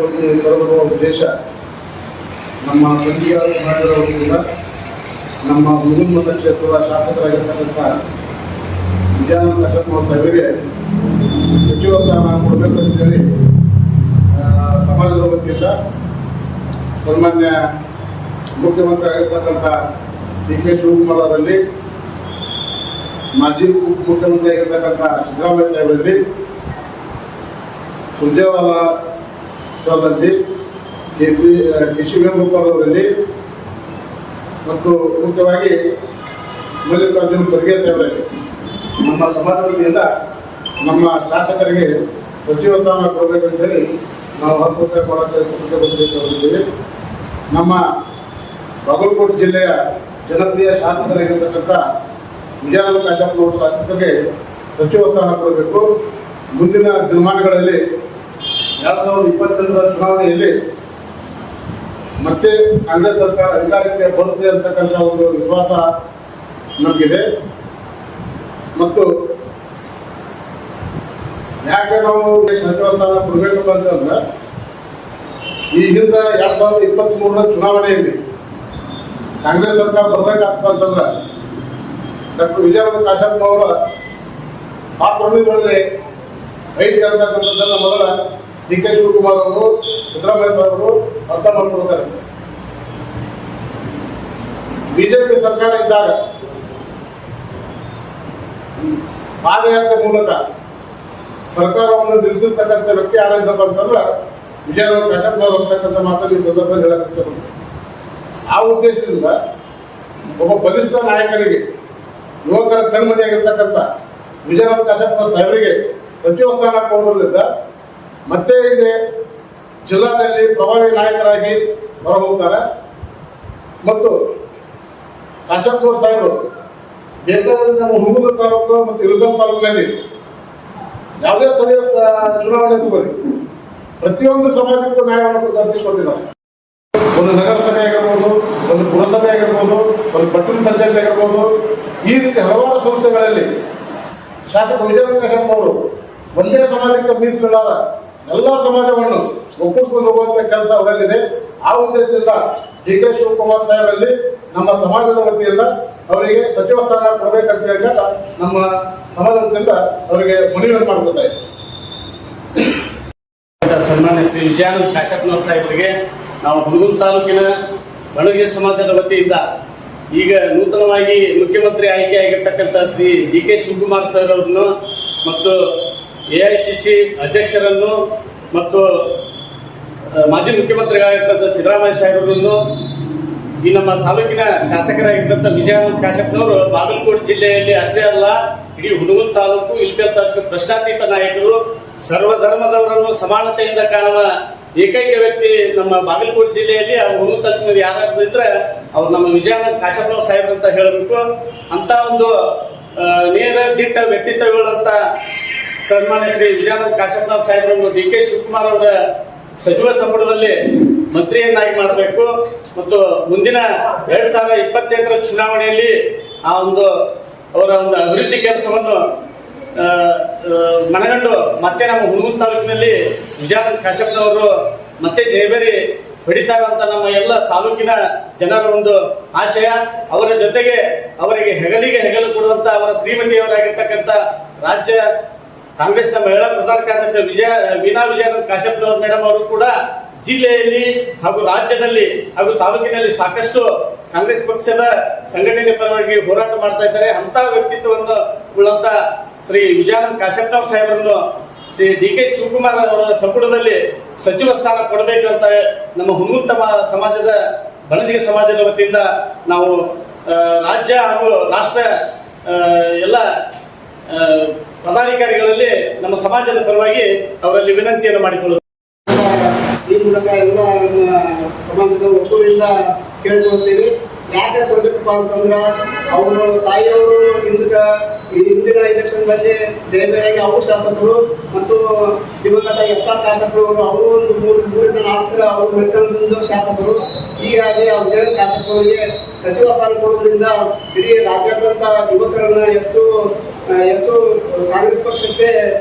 ತರಬರುವ ಉದ್ದೇಶ ನಮ್ಮ ಸಂಘೀಯ ಸಮಾಜದ ವತಿಯಿಂದ ನಮ್ಮ ಮುಗುಲ್ಮತ ಕ್ಷೇತ್ರದ ಶಾಸಕರಾಗಿರ್ತಕ್ಕಂಥ ವಿಜಯಾನಂದ ಕಾಶಪ್ಪನವರ ಸಾಹೇಬರಿಗೆ ಸಚಿವ ಸ್ಥಾನ ಕೊಡಬೇಕು ಅಂತೇಳಿ ಸಮಾಜದ ವತಿಯಿಂದ ಸನ್ಮಾನ್ಯ ಮುಖ್ಯಮಂತ್ರಿ ಆಗಿರ್ತಕ್ಕಂಥ ಡಿ ಕೆ ಶಿವಕುಮಾರ್ ಅವರಲ್ಲಿ, ಮಾಜಿ ಮುಖ್ಯಮಂತ್ರಿ ಆಗಿರ್ತಕ್ಕಂಥ ಸಿದ್ದರಾಮಯ್ಯ ಸಾಹೇಬರಲ್ಲಿ, ಸುರ್ಜೇವಾಲಾ ಸಾಹೇಬರಲ್ಲಿ, ಕೆ.ಸಿ. ವೇಣುಗೋಪಾಲ್ ಅವರಲ್ಲಿ ಮತ್ತು ಮುಖ್ಯವಾಗಿ ಮಲ್ಲಿಕಾರ್ಜುನ ಖರ್ಗೆ ಸಾಹೇಬರಲ್ಲಿ ನಮ್ಮ ಸಮಾಜದ ವತಿಯಿಂದ ನಮ್ಮ ಶಾಸಕರಿಗೆ ಸಚಿವ ಸ್ಥಾನ ಕೊಡಬೇಕಂತೇಳಿ ನಾವು ಹಕ್ಕುಪತ್ರ ಕೊಡಲಿದ್ದೇವೆ. ನಮ್ಮ ಬಾಗಲಕೋಟೆ ಜಿಲ್ಲೆಯ ಜನಪ್ರಿಯ ಶಾಸಕರಾಗಿರ್ತಕ್ಕಂಥ ವಿಜಯಾನಂದ ಕಾಶಪ್ಪನವರ ಶಾಸಕರಿಗೆ ಸಚಿವ ಸ್ಥಾನ ಕೊಡಬೇಕು. ಮುಂದಿನ ದಿನಮಾನಗಳಲ್ಲಿ 2022ರ ಚುನಾವಣೆಯಲ್ಲಿ ಮತ್ತೆ ಕಾಂಗ್ರೆಸ್ ಸರ್ಕಾರ ಅಧಿಕಾರಕ್ಕೆ ಬರುತ್ತೆ ಅಂತಕ್ಕಂಥ ಒಂದು ವಿಶ್ವಾಸ ನಮಗಿದೆ. ಮತ್ತು ಯಾಕೆ ನಾವು ಸಚಿವ ಸ್ಥಾನ ಕೊಡಬೇಕು ಅಂತಂದ್ರೆ, ಈ ಹಿಂದೆ 2023ರ ಚುನಾವಣೆಯಲ್ಲಿ ಕಾಂಗ್ರೆಸ್ ಸರ್ಕಾರ ಬರಬೇಕಾಗ್ತದೆ ಅಂತಂದ್ರೆ ಡಾಕ್ಟರ್ ವಿಜಯಾನಂದ ಕಾಶಪ್ಪನವರ ಪಾತ್ರದಲ್ಲಿ ಐದು ಅಂತಕ್ಕಂಥದ್ದನ್ನು ಮೊದಲ ಡಿ ಕೆ ಶಿವಕುಮಾರ್ ಅವರು, ಸಿದ್ದರಾಮಯ್ಯ ಸಾಹೇಬರು ಅರ್ಥ ಮಾಡ್ಕೊಳ್ತಾರೆ. ಬಿಜೆಪಿ ಸರ್ಕಾರ ಇದ್ದಾಗ ಪಾದಯಾತ್ರೆ ಮೂಲಕ ಸರ್ಕಾರವನ್ನು ನಿಲ್ಲಿಸಿರ್ತಕ್ಕಂಥ ವ್ಯಕ್ತಿ ಯಾರಿದ್ದಪ್ಪ ಅಂತಂದ್ರೆ ವಿಜಯಾನಂದ ಕಾಶಪ್ಪನವರು ಅಂತಕ್ಕಂಥ ಮಾತನ್ನು ಈ ಸಂದರ್ಭದಲ್ಲಿ ಹೇಳಕ್ಕೆ ಆ ಉದ್ದೇಶದಿಂದ ಒಬ್ಬ ಬಲಿಷ್ಠ ನಾಯಕನಿಗೆ, ಯುವಕರ ಕಣ್ಮಣಿಯಾಗಿರ್ತಕ್ಕಂಥ ವಿಜಯಾನಂದ ಕಾಶಪ್ಪನವರ ಸಾಹೇಬರಿಗೆ ಸಚಿವ ಸ್ಥಾನ ಕೊಡುವುದರಿಂದ ಮತ್ತೆ ಇಲ್ಲಿ ಜಿಲ್ಲಾದಲ್ಲಿ ಪ್ರಭಾವಿ ನಾಯಕರಾಗಿ ಹೊರಹೋಗ್ತಾರೆ. ಮತ್ತು ಕಾಶಪ್ಪನವರ ಸಾಹೇಬರು ಬೇಕಾದ್ರೆ ನಮ್ಮ ಹುಡುಗರ ತಾಲೂಕು ಮತ್ತು ಇಳಕಲ್ ತಾಲೂಕಿನಲ್ಲಿ ಯಾವುದೇ ಸ್ಥಳೀಯ ಚುನಾವಣೆ ತಗೋರಿ, ಪ್ರತಿಯೊಂದು ಸಮಾಜಕ್ಕೂ ನ್ಯಾಯವನ್ನು ಕಲ್ಪಿಸಿಕೊಟ್ಟಿದ್ದಾರೆ. ಒಂದು ನಗರಸಭೆ ಆಗಿರ್ಬೋದು, ಒಂದು ಪುರಸಭೆ ಆಗಿರ್ಬೋದು, ಒಂದು ಪಟ್ಟಣ ಪಂಚಾಯತ್ ಆಗಿರ್ಬೋದು, ಈ ರೀತಿ ಹಲವಾರು ಸಂಸ್ಥೆಗಳಲ್ಲಿ ಶಾಸಕ ವಿಜಯಾನಂದ ಕಾಶಪ್ಪನವರು ಒಂದೇ ಸಮಾಜಕ್ಕೆ ಮೀಸಲಿಡಾದ ಎಲ್ಲ ಸಮಾಜವನ್ನು ಒಕ್ಕೂಡಿಕೊಂಡು ಹೋಗುವಂತ ಕೆಲಸ ಅವರಲ್ಲಿದೆ. ಆ ಉದ್ದೇಶದಿಂದ ಡಿ ಕೆ ಶಿವಕುಮಾರ್ ಸಾಹೇಬರಲ್ಲಿ ನಮ್ಮ ಸಮಾಜದ ವತಿಯಿಂದ ಅವರಿಗೆ ಸಚಿವ ಸ್ಥಾನ ಕೊಡಬೇಕಂತ ಹೇಳಿ ನಮ್ಮ ಸಮಾಜದ ವತಿಯಿಂದ ಅವರಿಗೆ ಮನವಿಯನ್ನು ಮಾಡ್ಕೊತಾ ಇದ್ದೀವಿ. ಸನ್ಮಾನ್ಯ ಶ್ರೀ ವಿಜಯಾನಂದ ಕಾಶಪ್ಪನವರ ಸಾಹೇಬರಿಗೆ ನಾವು ಹುನಗುಂದ ತಾಲೂಕಿನ ಬಣಗಿರಿ ಸಮಾಜದ ವತಿಯಿಂದ ಈಗ ನೂತನವಾಗಿ ಮುಖ್ಯಮಂತ್ರಿ ಆಯ್ಕೆಯಾಗಿರ್ತಕ್ಕಂಥ Shri D K Shivakumar sir ಅವರನ್ನು ಮತ್ತು AICC ಅಧ್ಯಕ್ಷರನ್ನು ಮತ್ತು ಮಾಜಿ ಮುಖ್ಯಮಂತ್ರಿಗಳಾಗಿರ್ತಕ್ಕಂಥ ಸಿದ್ದರಾಮಯ್ಯ ಸಾಹೇಬರನ್ನು, ಈ ನಮ್ಮ ತಾಲೂಕಿನ ಶಾಸಕರಾಗಿರ್ತಕ್ಕಂಥ ವಿಜಯಾನಂದ ಕಾಶಪ್ಪನವರು ಬಾಗಲಕೋಟೆ ಜಿಲ್ಲೆಯಲ್ಲಿ ಅಷ್ಟೇ ಅಲ್ಲ, ಇಡೀ ಹುನಗುಂದ ತಾಲೂಕು, ಇಳಕಲ್ ತಾಲೂಕು ಪ್ರಶ್ನಾತೀತ ನಾಯಕರು, ಸರ್ವಧರ್ಮದವರನ್ನು ಸಮಾನತೆಯಿಂದ ಕಾಣುವ ಏಕೈಕ ವ್ಯಕ್ತಿ ನಮ್ಮ ಬಾಗಲಕೋಟೆ ಜಿಲ್ಲೆಯಲ್ಲಿ. ಅವ್ರು ಹುನಗುಂದ ತಾಲೂಕಿನಲ್ಲಿ ಯಾರಾದ್ರೂ ಇದ್ರೆ ಅವ್ರು ನಮ್ಮ ವಿಜಯಾನಂದ ಕಾಶಪ್ಪನವರ ಸಾಹೇಬ್ರು ಅಂತ ಹೇಳಬೇಕು. ಅಂತ ಒಂದು ನೇರ ದಿಟ್ಟ ವ್ಯಕ್ತಿತ್ವಗಳಂತ ಸನ್ಮಾನ್ಯ ಶ್ರೀ ವಿಜಯಾನಂದ ಕಾಶಪ್ಪನವರ ಸಾಹೇಬರನ್ನು ಡಿ ಕೆ ಶಿವಕುಮಾರ್ ಅವರ ಸಚಿವ ಸಂಪುಟದಲ್ಲಿ ಮಂತ್ರಿಯನ್ನಾಗಿ ಮಾಡಬೇಕು. ಮತ್ತು ಮುಂದಿನ 2028ರ ಚುನಾವಣೆಯಲ್ಲಿ ಆ ಒಂದು ಅವರ ಒಂದು ಅಭಿವೃದ್ಧಿ ಕೆಲಸವನ್ನು ಮನಗಂಡು ಮತ್ತೆ ನಮ್ಮ ಹುನಗುಂದ ತಾಲೂಕಿನಲ್ಲಿ ವಿಜಯಾನಂದ ಕಾಶಪ್ಪನವರು ಮತ್ತೆ ಜಯಬೇರಿ ಹೊಡಿತಾರಂತ ನಮ್ಮ ಎಲ್ಲ ತಾಲೂಕಿನ ಜನರ ಒಂದು ಆಶಯ. ಅವರ ಜೊತೆಗೆ ಅವರಿಗೆ ಹೆಗಲಿಗೆ ಹೆಗಲು ಕೊಡುವಂತ ಅವರ ಶ್ರೀಮತಿಯವರಾಗಿರ್ತಕ್ಕಂಥ ರಾಜ್ಯ ಕಾಂಗ್ರೆಸ್ನ ಮಹಿಳಾ ಪ್ರಧಾನ ಕಾರ್ಯದರ್ಶಿ ವೀಣಾ ವಿಜಯಾನಂದ ಕಾಶಪ್ಪನವರ ಮೇಡಮ್ ಅವರು ಕೂಡ ಜಿಲ್ಲೆಯಲ್ಲಿ ಹಾಗೂ ರಾಜ್ಯದಲ್ಲಿ ಹಾಗೂ ತಾಲೂಕಿನಲ್ಲಿ ಸಾಕಷ್ಟು ಕಾಂಗ್ರೆಸ್ ಪಕ್ಷದ ಸಂಘಟನೆ ಪರವಾಗಿ ಹೋರಾಟ ಮಾಡ್ತಾ ಇದ್ದಾರೆ. ಅಂತ ವ್ಯಕ್ತಿತ್ವವನ್ನು ಉಳ್ಳಂತ ಶ್ರೀ ವಿಜಯಾನಂದ ಕಾಶಪ್ಪನವರ ಸಾಹೇಬರನ್ನು ಶ್ರೀ ಡಿ ಕೆ ಶಿವಕುಮಾರ್ ಅವರ ಸಂಪುಟದಲ್ಲಿ ಸಚಿವ ಸ್ಥಾನ ಕೊಡಬೇಕಂತ ನಮ್ಮ ಹುನಗುಂದ ಸಮಾಜದ ಬಣಜಿಗ ಸಮಾಜದ ವತಿಯಿಂದ ನಾವು ರಾಜ್ಯ ಹಾಗೂ ರಾಷ್ಟ್ರ ಎಲ್ಲ ಪದಾಧಿಕಾರಿಗಳಲ್ಲಿ ನಮ್ಮ ಸಮಾಜದ ಪರವಾಗಿ ಅವರಲ್ಲಿ ವಿನಂತಿಯನ್ನು ಮಾಡಿಕೊಳ್ಳುತ್ತೇವೆ. ಈ ಮೂಲಕ ಎಲ್ಲ ನಮ್ಮ ಸಮಾಜದ ಒಕ್ಕೂರಿಂದ ಕೇಳ್ಕೊಳ್ತೀವಿ. ಯಾಕೆ ಕೊಡಬೇಕಪ್ಪ ಅಂತಂದ್ರೆ, ಅವರು ತಾಯಿಯವರು ಹಿಂದಿನ ಎಲೆಕ್ಷನ್ದಲ್ಲಿ ಜಯಬೇರಿಯಾಗಿ ಅವರು ಶಾಸಕರು ಮತ್ತು ದಿವಂಗತ SR ಕಾಶಪ್ಪರು ಅವರು ಒಂದು 3-4 ಸಲ ಅವರು ಮೆಟ್ಕೊಂಡು ಶಾಸಕರು. ಹೀಗಾಗಿ ವಿಜಯಾನಂದ ಕಾಶಪ್ಪರಿಗೆ ಸಚಿವ ಸ್ಥಾನ ಕೊಡುವುದರಿಂದ ಇಡೀ ರಾಜ್ಯಾದ್ಯಂತ ಯುವಕರನ್ನ ಹೆಚ್ಚು ಕಾಂಗ್ರೆಸ್ ಪಕ್ಷಕ್ಕೆ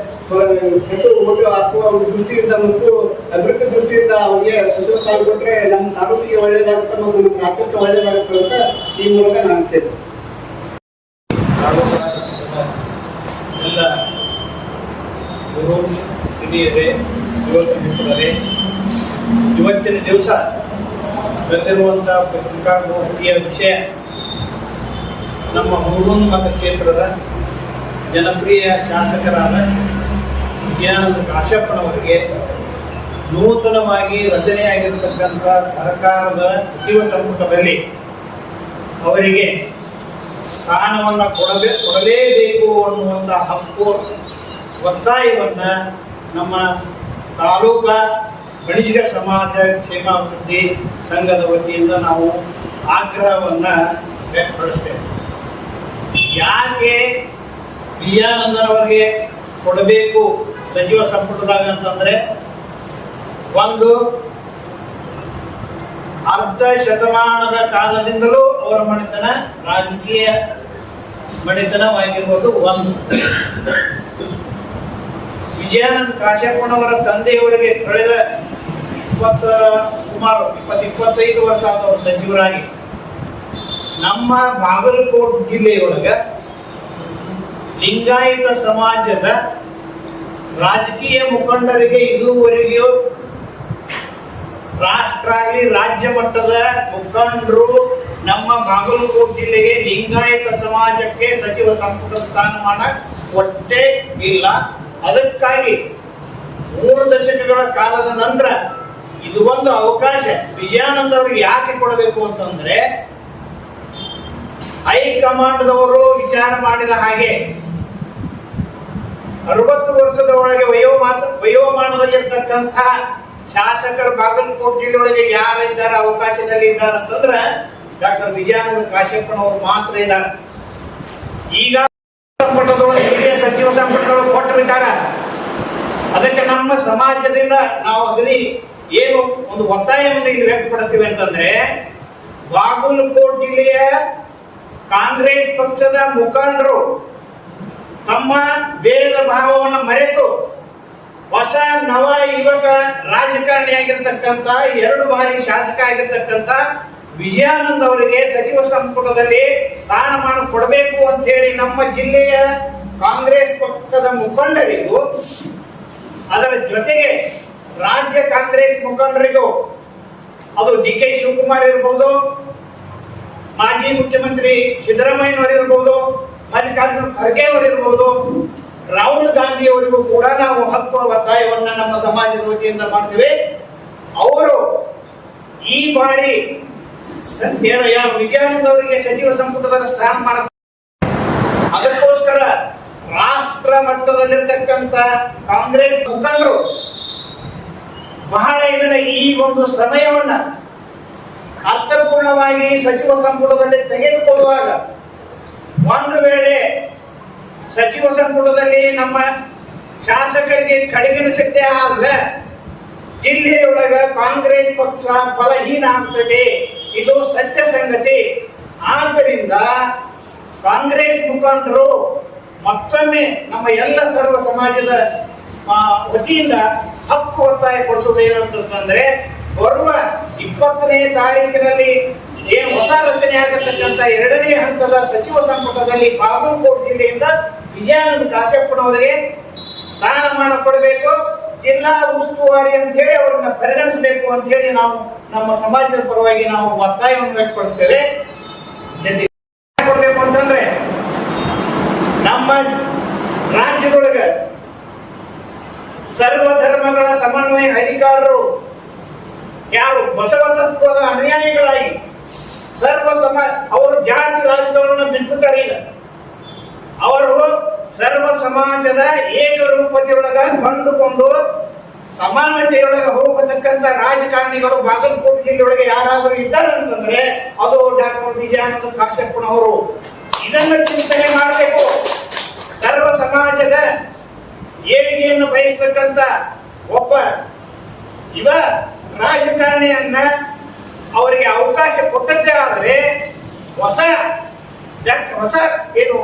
ಹೆಸರು ಓಟು ಹಾಕುವ ಒಂದು ದೃಷ್ಟಿಯಿಂದ ಮತ್ತು ಅಭಿವೃದ್ಧಿ ದೃಷ್ಟಿಯಿಂದ ಅವರಿಗೆ ಸಚಿವ ಸ್ಥಾನ ಕೊಟ್ಟರೆ ನಮ್ಮ ತಾಲೂಕಿಗೆ ಒಳ್ಳೇದಾಗುತ್ತೆ ಮತ್ತು ನಮ್ಮ ರಾಜ್ಯಕ್ಕೆ ಒಳ್ಳೇದಾಗುತ್ತೆ ಅಂತ ಈ ಮೂಲಕ ನಾನು ಕೇಳ್ತೇನೆ. ಎಲ್ಲ ಗುರು ಹಿರಿಯರೇ, ಯುವಕ ಮಿತ್ರರೇ, ಇವತ್ತಿನ ದಿವಸ ಬಂದಿರುವಂಥ ಪತ್ರಿಕಾಗೋಷ್ಠಿಯ ವಿಷಯ ನಮ್ಮ ಹುಡುಗನ ಮತಕ್ಷೇತ್ರದ ಜನಪ್ರಿಯ ಶಾಸಕರಾದ ವಿಜಯಾನಂದ ಕಾಶ್ಯಪ್ಪನವರಿಗೆ ನೂತನವಾಗಿ ರಚನೆಯಾಗಿರತಕ್ಕಂಥ ಸರ್ಕಾರದ ಸಚಿವ ಸಂಪುಟದಲ್ಲಿ ಅವರಿಗೆ ಸ್ಥಾನವನ್ನು ಕೊಡಲೇಬೇಕು ಅನ್ನುವಂಥ ಹಕ್ಕು ಒತ್ತಾಯವನ್ನು ನಮ್ಮ ತಾಲೂಕಾ ಬಣಿಜಿಗ ಸಮಾಜ ಕ್ಷೇಮಾಭಿವೃದ್ಧಿ ಸಂಘದ ವತಿಯಿಂದ ನಾವು ಆಗ್ರಹವನ್ನು ವ್ಯಕ್ತಪಡಿಸ್ತೇವೆ. ಯಾಕೆ ವಿಜಯಾನಂದನವರಿಗೆ ಕೊಡಬೇಕು ಸಚಿವ ಸಂಪುಟದಾಗ ಅಂತಂದರೆ, ಒಂದು ಅರ್ಧ ಶತಮಾನದ ಕಾಲದಿಂದಲೂ ಅವರ ಮನೆತನ ರಾಜಕೀಯ ಮನೆತನವಾಗಿರ್ಬೋದು. ಒಂದು, ವಿಜಯಾನಂದ ಕಾಶ್ಯಪ್ಪನವರ ತಂದೆಯವರಿಗೆ ಕಳೆದ ಸುಮಾರು 20-25 ವರ್ಷ ಆದವರು ಸಚಿವರಾಗಿ ನಮ್ಮ ಬಾಗಲಕೋಟೆ ಜಿಲ್ಲೆಯೊಳಗ ಲಿಂಗಾಯತ ಸಮಾಜದ ರಾಜಕೀಯ ಮುಖಂಡರಿಗೆ ಇದುವರೆಗೂ ರಾಷ್ಟ್ರ ಆಗಲಿ ರಾಜ್ಯ ಮಟ್ಟದ ಮುಖಂಡರು ನಮ್ಮ ಬಾಗಲಕೋಟೆ ಜಿಲ್ಲೆಗೆ ಲಿಂಗಾಯತ ಸಮಾಜಕ್ಕೆ ಸಚಿವ ಸಂಪುಟ ಸ್ಥಾನಮಾನ ಕೊಟ್ಟೇ ಇಲ್ಲ. ಅದಕ್ಕಾಗಿ 3 ದಶಕಗಳ ಕಾಲದ ನಂತರ ಇದು ಒಂದು ಅವಕಾಶ ವಿಜಯಾನಂದ ಅವರಿಗೆ ಯಾಕೆ ಕೊಡಬೇಕು ಅಂತಂದ್ರೆ, ಹೈಕಮಾಂಡ್ದವರು ವಿಚಾರ ಮಾಡಿದ ಹಾಗೆ 60 ವರ್ಷದ ಒಳಗೆ ವಯೋಮಾನದಲ್ಲಿರ್ತಕ್ಕಂಥ ಶಾಸಕರು ಬಾಗಲಕೋಟೆ ಜಿಲ್ಲೆಯೊಳಗೆ ಯಾರಿದ್ದಾರೆ ಅವಕಾಶದಲ್ಲಿ ಇದ್ದಾರೆ ಅಂತಂದ್ರೆ ಡಾಕ್ಟರ್ ವಿಜಯಾನಂದ ಕಾಶ್ಯಪ್ಪನವರು ಮಾತ್ರ ಇದ್ದಾರೆ. ಈಗ ಸಂಪುಟದೊಳಗೆ ಹಿರಿಯ ಸಚಿವ ಸಂಪುಟಗಳು ಕೊಟ್ಟು ಬಿಟ್ಟಾರ. ಅದಕ್ಕೆ ನಮ್ಮ ಸಮಾಜದಿಂದ ನಾವು ಅಗದಿ ಏನು ಒಂದು ಒತ್ತಾಯವನ್ನು ಇಲ್ಲಿ ವ್ಯಕ್ತಪಡಿಸ್ತೀವಿ ಅಂತಂದ್ರೆ, ಬಾಗಲಕೋಟೆ ಜಿಲ್ಲೆಯ ಕಾಂಗ್ರೆಸ್ ಪಕ್ಷದ ಮುಖಂಡರು ತಮ್ಮ ಭೇದ ಭಾವವನ್ನು ಮರೆತು ಹೊಸ ನವ ಯುವಕ ರಾಜಕಾರಣಿಯಾಗಿರ್ತಕ್ಕಂಥ 2 ಬಾರಿ ಶಾಸಕ ಆಗಿರ್ತಕ್ಕಂಥ ವಿಜಯಾನಂದ್ ಅವರಿಗೆ ಸಚಿವ ಸಂಪುಟದಲ್ಲಿ ಸ್ಥಾನಮಾನ ಕೊಡಬೇಕು ಅಂತ ಹೇಳಿ ನಮ್ಮ ಜಿಲ್ಲೆಯ ಕಾಂಗ್ರೆಸ್ ಪಕ್ಷದ ಮುಖಂಡರಿಗೂ ಅದರ ಜೊತೆಗೆ ರಾಜ್ಯ ಕಾಂಗ್ರೆಸ್ ಮುಖಂಡರಿಗೂ, ಅದು ಡಿ.ಕೆ. ಶಿವಕುಮಾರ್ ಇರ್ಬೋದು, ಮಾಜಿ ಮುಖ್ಯಮಂತ್ರಿ ಸಿದ್ದರಾಮಯ್ಯನವರು ಇರ್ಬೋದು, ಮಲ್ಲಿಕಾರ್ಜುನ ಖರ್ಗೆ ಅವರು ಇರ್ಬೋದು, ರಾಹುಲ್ ಗಾಂಧಿ ಅವರಿಗೂ ಕೂಡ ನಾವು ಹಕ್ಕು ಒತ್ತಾಯವನ್ನು ನಮ್ಮ ಸಮಾಜದ ವತಿಯಿಂದ ಮಾಡ್ತೇವೆ. ಅವರು ಈ ಬಾರಿ ವಿಜಯಾನಂದ ಅವರಿಗೆ ಸಚಿವ ಸಂಪುಟದ ಸ್ಥಾನ ಮಾಡ, ಅದಕ್ಕೋಸ್ಕರ ರಾಷ್ಟ್ರ ಮಟ್ಟದಲ್ಲಿರ್ತಕ್ಕಂಥ ಕಾಂಗ್ರೆಸ್ ಮುಖಂಡರು ಬಹಳ ಇದನ್ನ ಈ ಒಂದು ಸಮಯವನ್ನ ಅರ್ಥಪೂರ್ಣವಾಗಿ ಸಚಿವ ಸಂಪುಟದಲ್ಲಿ ತೆಗೆದುಕೊಳ್ಳುವಾಗ, ಒಂದು ವೇಳೆ ಸಚಿವ ಸಂಪುಟದಲ್ಲಿ ನಮ್ಮ ಶಾಸಕರಿಗೆ ಕಡೆಗಣಿಸದೆ ಆದ್ರೆ ಜಿಲ್ಲೆಯೊಳಗ ಕಾಂಗ್ರೆಸ್ ಪಕ್ಷ ಬಲಹೀನ ಆಗ್ತದೆ. ಇದು ಸತ್ಯ ಸಂಗತಿ. ಆದ್ದರಿಂದ ಕಾಂಗ್ರೆಸ್ ಮುಖಂಡರು ಮತ್ತೊಮ್ಮೆ ನಮ್ಮ ಎಲ್ಲ ಸರ್ವ ಸಮಾಜದ ವತಿಯಿಂದ ಹಕ್ಕು ಒತ್ತಾಯ ಕೊಡಿಸುವುದೇನಂತಂದ್ರೆ, ಬರುವ 20ನೇ ತಾರೀಕಿನಲ್ಲಿ ಏನು ಹೊಸ ರಚನೆ ಆಗತಕ್ಕಂಥ 2ನೇ ಹಂತದ ಸಚಿವ ಸಂಪುಟದಲ್ಲಿ ಬಾಗಲಕೋಟೆ ಜಿಲ್ಲೆಯಿಂದ ವಿಜಯಾನಂದ ಕಾಶ್ಯಪ್ಪನವರಿಗೆ ಸ್ಥಾನಮಾನ ಕೊಡಬೇಕು, ಜಿಲ್ಲಾ ಉಸ್ತುವಾರಿ ಅಂತ ಹೇಳಿ ಅವರನ್ನ ಪರಿಗಣಿಸಬೇಕು ಅಂತ ಹೇಳಿ ನಾವು ನಮ್ಮ ಸಮಾಜದ ಪರವಾಗಿ ನಾವು ಒತ್ತಾಯವನ್ನು ವ್ಯಕ್ತಪಡಿಸ್ತೇವೆ. ಜೊತೆಗೆ ಕೊಡಬೇಕು ಅಂತಂದ್ರೆ, ನಮ್ಮ ರಾಜ್ಯದೊಳಗೆ ಸರ್ವ ಧರ್ಮಗಳ ಸಮನ್ವಯ ಅಧಿಕಾರರು ಯಾರು ಬಸವ ತತ್ವದ ಅನುಯಾಯಿಗಳಾಗಿ ಅವರು ಜಾತಿ ರಾಜಕಾರಣ ಬಿಟ್ಬಿಟ್ಟಾರೆ. ಈಗ ಅವರು ಸರ್ವ ಸಮಾಜದ ಏಕರೂಪತೆಯೊಳಗ ಕಂಡುಕೊಂಡು ಸಮಾನತೆಯೊಳಗೆ ಹೋಗತಕ್ಕಂಥ ರಾಜಕಾರಣಿಗಳು ಬಾಗಲಕೋಟೆ ಜಿಲ್ಲೆಯೊಳಗೆ ಯಾರಾದರೂ ಇದ್ದಾರೆ ಅಂತಂದ್ರೆ ಅದು ಡಾಕ್ಟರ್ ವಿಜಯಾನಂದ ಕಾಶ್ಯಪ್ಪನವರು. ಇದನ್ನು ಚಿಂತನೆ ಮಾಡಬೇಕು. ಸರ್ವ ಸಮಾಜದ ಏಳಿಗೆಯನ್ನು ಬಯಸತಕ್ಕಂಥ ಒಬ್ಬ ರಾಜಕಾರಣಿಯನ್ನ ಅವರಿಗೆ ಅವಕಾಶ ಕೊಟ್ಟದ್ದೇ ಆದರೆ ಹೊಸ ಹೊಸ ಏನು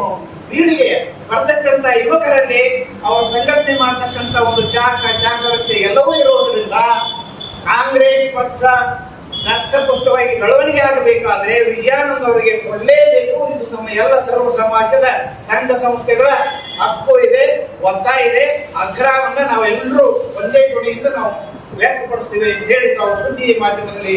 ಪೀಳಿಗೆ ಬರ್ತಕ್ಕಂಥ ಯುವಕರಲ್ಲಿ ಅವರು ಸಂಘಟನೆ ಮಾಡತಕ್ಕಂಥ ಒಂದು ಚಾಕರತೆ ಎಲ್ಲವೂ ಇರುವುದರಿಂದ ಕಾಂಗ್ರೆಸ್ ಪಕ್ಷ ನಷ್ಟಪುಷ್ಟವಾಗಿ ಬೆಳವಣಿಗೆ ಆಗಬೇಕಾದ್ರೆ ವಿಜಯಾನಂದ ಅವರಿಗೆ ಕೊಡಲೇಬೇಕು. ಇದು ನಮ್ಮ ಎಲ್ಲ ಸರ್ವ ಸಮಾಜದ ಸಂಘ ಸಂಸ್ಥೆಗಳ ಹಕ್ಕು ಇದೆ, ಒತ್ತಾಯ ಇದೆ. ಆಗ್ರಹವನ್ನ ನಾವೆಲ್ಲರೂ ಒಂದೇ ಧ್ವನಿಯಿಂದ ನಾವು ವ್ಯಕ್ತಪಡಿಸ್ತೀವಿ ಅಂತ ಹೇಳಿ ತಾವು ಸುದ್ದಿ ಮಾಧ್ಯಮದಲ್ಲಿ